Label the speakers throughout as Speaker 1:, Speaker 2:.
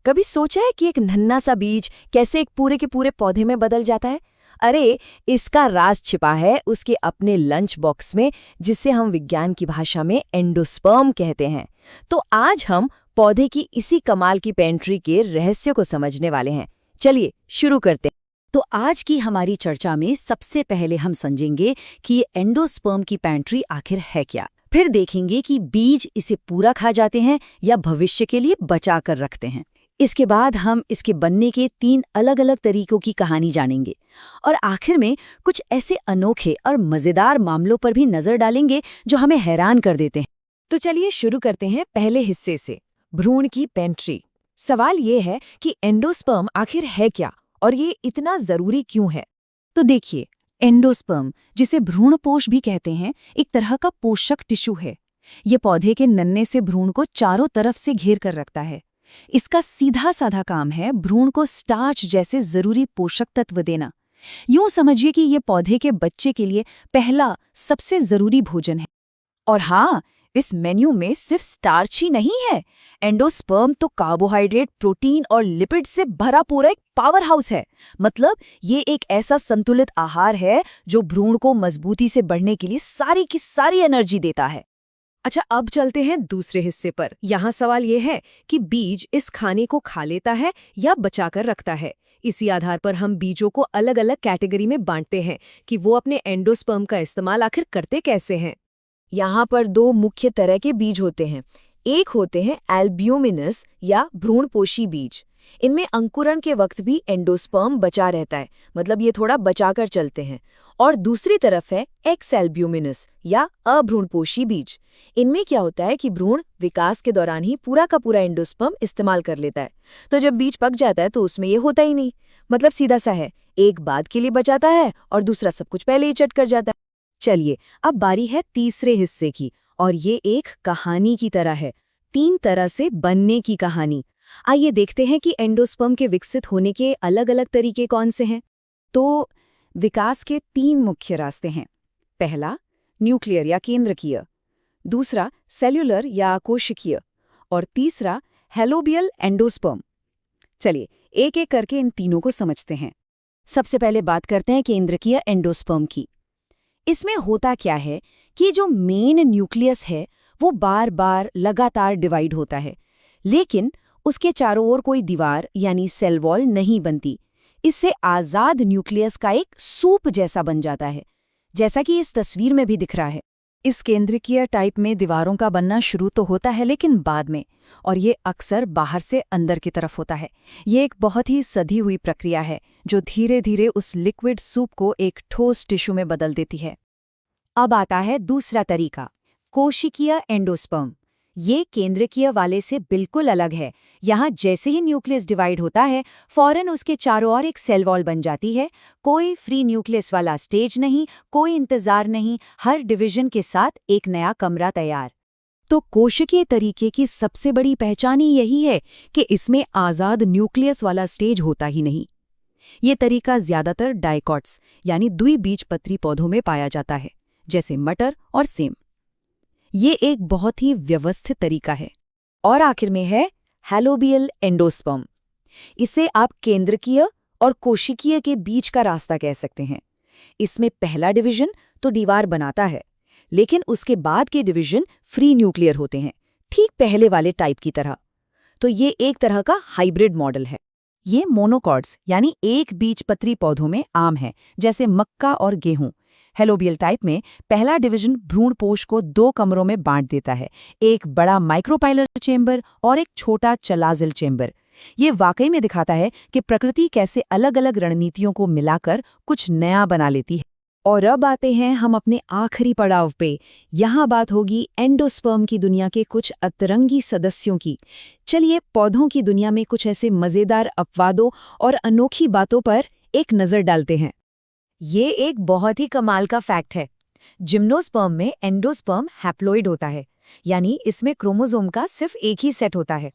Speaker 1: कभी सोचा है कि एक नन्हा सा बीज कैसे एक पूरे के पूरे पौधे में बदल जाता है? अरे, इसका राज छिपा है उसके अपने लंच बॉक्स में, जिसे हम विज्ञान की भाषा में एंडोस्पर्म कहते हैं। तो आज हम पौधे की इसी कमाल की पेंट्री के रहस्य को समझने वाले हैं। चलिए शुरू करते हैं।
Speaker 2: तो आज की हमारी चर्चा में सबसे पहले हम समझेंगे कि ये एंडोस्पर्म की पेंट्री आखिर है क्या। फिर देखेंगे कि बीज इसे पूरा खा जाते हैं या भविष्य के लिए बचा कर रखते हैं। इसके बाद हम इसके बनने के 3 अलग-अलग तरीकों की कहानी जानेंगे और आखिर में कुछ ऐसे अनोखे और मजेदार मामलों पर भी नजर डालेंगे जो हमें हैरान कर देते हैं।
Speaker 1: तो चलिए शुरू करते हैं पहले हिस्से से, भ्रूण की पेंट्री। सवाल ये है कि एंडोस्पर्म आखिर है क्या और ये इतना जरूरी क्यों है?
Speaker 2: तो देखिए, एंडोस्पर्म, जिसे भ्रूणपोष भी कहते हैं, एक तरह का पोषक टिश्यू है। ये पौधे के नन्हे से भ्रूण को चारों तरफ से घेर कर रखता है। इसका सीधा साधा काम है भ्रूण को स्टार्च जैसे जरूरी पोषक तत्व देना। यूं समझिए कि ये पौधे के बच्चे के लिए पहला सबसे जरूरी भोजन है।
Speaker 1: और हाँ, इस मेन्यू में सिर्फ स्टार्च ही नहीं है। एंडोस्पर्म तो कार्बोहाइड्रेट, प्रोटीन और लिपिड से भरा पूरा एक पावर हाउस है। मतलब ये एक ऐसा संतुलित आहार है जो भ्रूण को मजबूती से बढ़ने के लिए सारी की सारी एनर्जी देता है। अच्छा, अब चलते हैं दूसरे हिस्से पर। यहाँ सवाल ये है कि बीज इस खाने को खा लेता है या बचाकर रखता है। इसी आधार पर हम बीजों को अलग अलग कैटेगरी में बांटते हैं कि वो अपने एंडोस्पर्म का इस्तेमाल आखिर करते कैसे हैं। यहाँ पर 2 मुख्य तरह के बीज होते हैं। एक होते हैं एल्ब्यूमिनस या भ्रूणपोषी बीज। इनमें अंकुरण के वक्त भी एंडोस्पर्म बचा रहता है, मतलब ये थोड़ा बचाकर चलते हैं। और दूसरी तरफ है एक्स एल्ब्यूमिनस या अभ्रूणपोषी बीज। इनमें क्या होता है कि भ्रूण विकास के दौरान ही पूरा का पूरा एंडोस्पर्म इस्तेमाल कर लेता है। तो जब बीज पक जाता है तो उसमें ये होता ही नहीं। मतलब सीधा सा है, एक बाद के लिए बचाता है और दूसरा सब कुछ पहले ही चट कर जाता है। चलिए, अब बारी है तीसरे हिस्से की, और ये एक कहानी की तरह है, 3 तरह से बनने की कहानी। आइए देखते हैं कि एंडोस्पर्म के विकसित होने के अलग अलग तरीके कौन से हैं। तो विकास के 3 मुख्य रास्ते हैं। पहला, न्यूक्लियर या केंद्रकीय। दूसरा, सेल्युलर या कोशिकीय। और तीसरा, हेलोबियल एंडोस्पर्म। चलिए एक एक करके इन तीनों को समझते हैं। सबसे पहले बात करते हैं केंद्रकीय एंडोस्पर्म की। इसमें होता क्या है कि जो मेन न्यूक्लियस है वो बार बार लगातार डिवाइड होता है, लेकिन उसके चारों ओर कोई दीवार यानी सेल वॉल नहीं बनती। इससे आजाद न्यूक्लियस का एक सूप जैसा बन जाता है, जैसा कि इस तस्वीर में भी दिख रहा है। इस केंद्रकीय टाइप में दीवारों का बनना शुरू तो होता है, लेकिन बाद में, और ये अक्सर बाहर से अंदर की तरफ होता है। ये एक बहुत ही सधी हुई प्रक्रिया है जो धीरे धीरे उस लिक्विड सूप को एक ठोस टिश्यू में बदल देती है। अब आता है दूसरा तरीका, कोशिकीय एंडोस्पर्म। ये केंद्रकीय वाले से बिल्कुल अलग है। यहाँ जैसे ही न्यूक्लियस डिवाइड होता है, फौरन उसके चारों ओर एक सेल वॉल बन जाती है। कोई फ्री न्यूक्लियस वाला स्टेज नहीं, कोई इंतजार नहीं, हर डिवीजन के साथ एक नया कमरा तैयार। तो कोशिकीय तरीके की सबसे बड़ी पहचान ही यही है कि इसमें आज़ाद न्यूक्लियस वाला स्टेज होता ही नहीं। ये तरीका ज्यादातर डाइकॉट्स यानी द्विबीजपत्री पौधों में पाया जाता है, जैसे मटर और सेम। ये एक बहुत ही व्यवस्थित तरीका है। और आखिर में है हेलोबियल एंडोस्पर्म। इसे आप केंद्रकीय और कोशिकीय के बीच का रास्ता कह सकते हैं। इसमें पहला डिवीजन तो दीवार बनाता है, लेकिन उसके बाद के डिवीजन फ्री न्यूक्लियर होते हैं, ठीक पहले वाले टाइप की तरह। तो ये एक तरह का हाइब्रिड मॉडल है। ये मोनोकॉट्स यानी एक बीजपत्री पौधों में आम है, जैसे मक्का और गेहूं। हेलोबियल टाइप में पहला डिवीजन भ्रूणपोष को 2 कमरों में बांट देता है, एक बड़ा माइक्रोपाइलर चेंबर और एक छोटा चलाजिल चेंबर। ये वाकई में दिखाता है कि प्रकृति कैसे अलग अलग रणनीतियों को मिलाकर कुछ नया बना लेती है। और अब आते हैं हम अपने आखिरी पड़ाव पे। यहाँ बात होगी एंडोस्पर्म की दुनिया के कुछ अतरंगी सदस्यों की। चलिए पौधों की दुनिया में कुछ ऐसे मजेदार अपवादों और अनोखी बातों पर एक नजर डालते हैं। ये एक बहुत ही कमाल का फैक्ट है। जिम्नोस्पर्म में एंडोस्पर्म हैप्लॉइड होता है, यानी इसमें क्रोमोसोम का सिर्फ एक ही सेट होता है।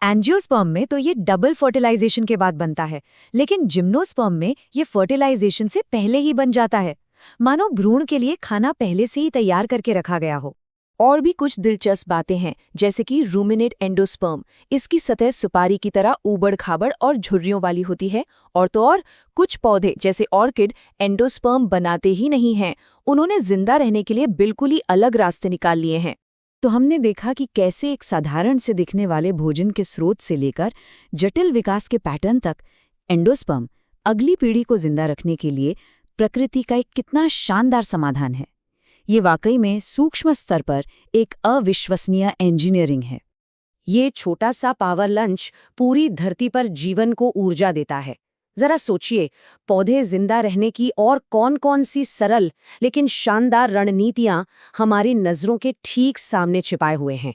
Speaker 1: एंजियोस्पर्म में तो ये डबल फर्टिलाइजेशन के बाद बनता है, लेकिन जिम्नोस्पर्म में ये फर्टिलाइजेशन से पहले ही बन जाता है, मानो भ्रूण के लिए खाना पहले से ही तैयार करके रखा गया हो। और भी कुछ दिलचस्प बातें हैं, जैसे कि रूमिनेट एंडोस्पर्म। इसकी सतह सुपारी की तरह ऊबड़-खाबड़ और झुर्रियों वाली होती है। और तो और कुछ पौधे जैसे ऑर्किड एंडोस्पर्म बनाते ही नहीं हैं, उन्होंने जिंदा रहने के लिए बिल्कुल ही अलग रास्ते निकाल लिए हैं।
Speaker 2: तो हमने देखा कि कैसे एक साधारण से दिखने वाले भोजन के स्रोत से लेकर जटिल विकास के पैटर्न तक एंडोस्पर्म अगली पीढ़ी को जिंदा रखने के लिए प्रकृति का एक कितना शानदार समाधान है। ये वाकई में सूक्ष्म स्तर पर एक अविश्वसनीय इंजीनियरिंग है।
Speaker 3: ये छोटा सा पावर लंच पूरी धरती पर जीवन को ऊर्जा देता है। जरा सोचिए, पौधे जिंदा रहने की और कौन-कौन सी सरल लेकिन शानदार रणनीतियां हमारी नजरों के ठीक सामने छिपाए हुए हैं।